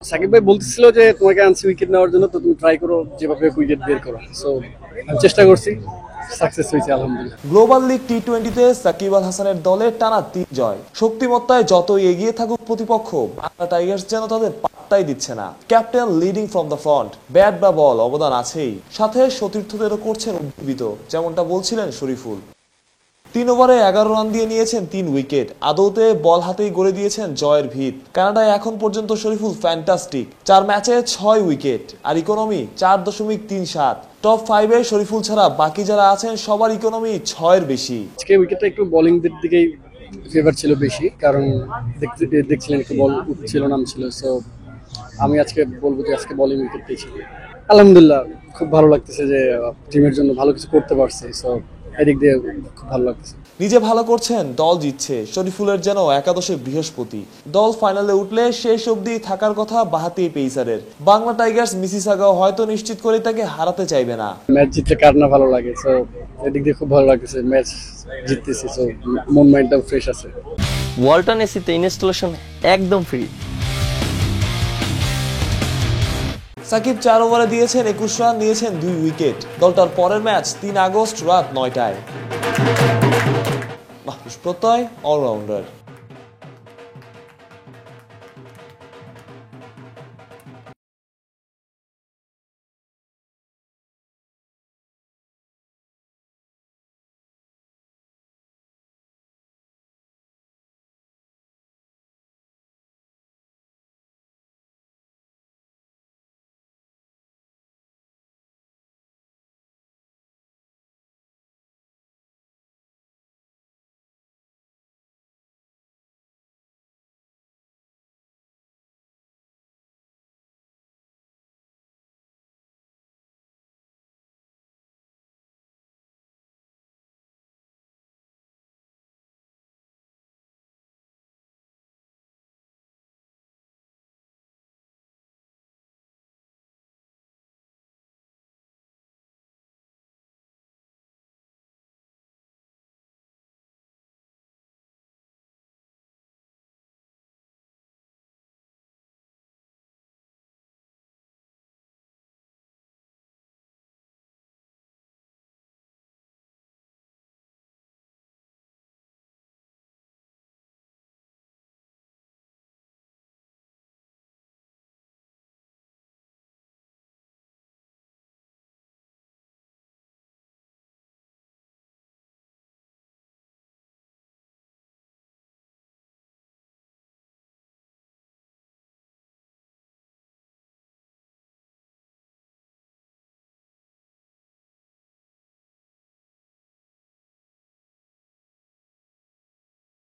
সাকিব ভাই বলতেছিল যে তোমাকে আনছি উইকেট নেওয়ার জন্য, তো তুমি ট্রাই করো যেভাবে উইকেট বের করো। সো আমি চেষ্টা করছি, সাকসেস হয়েছে আলহামদুলিল্লাহ। গ্লোবাল লিগ টি-20-তে সাকিব আল হাসানের দলের টানা ৩ জয়। শক্তিমত্তায় যতই এগিয়ে থাকুক প্রতিপক্ষ, বাংলা টাইগার্স যেন তাদের পাত্তাই দিচ্ছে না। Captain leading from the front, bat বা বল অবদান আছেই, সাথে সতীর্থদেরও করছেন উজ্জীবিত, যেমনটা বলছিলেন শরীফুল। ৩ ওভারে ১১ রান দিয়ে নিয়েছেন ৩ উইকেট। আদৌতে বল হাতেই গড়ে দিয়েছেন জয়ের ভিত। কানাডায় এখন পর্যন্ত শরীফুল ফ্যান্টাস্টিক, ৪ ম্যাচে ৬ উইকেট, আর ইকোনমি ৪.৩৭। টপ 5-এ শরীফুল ছাড়া বাকি যারা আছেন সবার ইকোনমি ৬-এর বেশি। আজকে উইকেটটা একটু বোলিংদের দিকেই ফেভার ছিল বেশি, কারণ দেখছিলেন একটু বল উঠছিল নামছিল। সো আমি আজকে বলবো যে আজকে বোলিং উইকেট পেয়েছি আলহামদুলিল্লাহ। খুব ভালো লাগতেছে যে টিমের জন্য ভালো কিছু করতে পারছে। সো এদিক দিয়ে খুব ভালো লাগতেছে। নিজে ভালো করছেন, দল জিতছে। শরীফুলের যেন একাদশে বৃহস্পতি। দল ফাইনালে উঠলে শেষ অবধি থাকার কথা বাহাতি পেসারের। বাংলা টাইগার্স মিসিসাগাও হয়তো নিশ্চিত করে তাকে হারাতে চাইবে না। ম্যাচ জিতলে কার না ভালো লাগে। সো এদিক দিয়ে খুব ভালো লাগতেছে, ম্যাচ জিততেছি। সো মন মাইন্ডটাও ফ্রেশ আছে। ওয়ালটন এসিতে ইনস্টলেশন একদম ফ্রি। সাকিব ৪ ওভারে দিয়েছেন ২১ রান, নিয়েছেন ২ উইকেট। দলটার পরের ম্যাচ ৩ আগস্ট রাত ৯টায়। মাহফুজ প্রত্যয়, অলরাউন্ডার।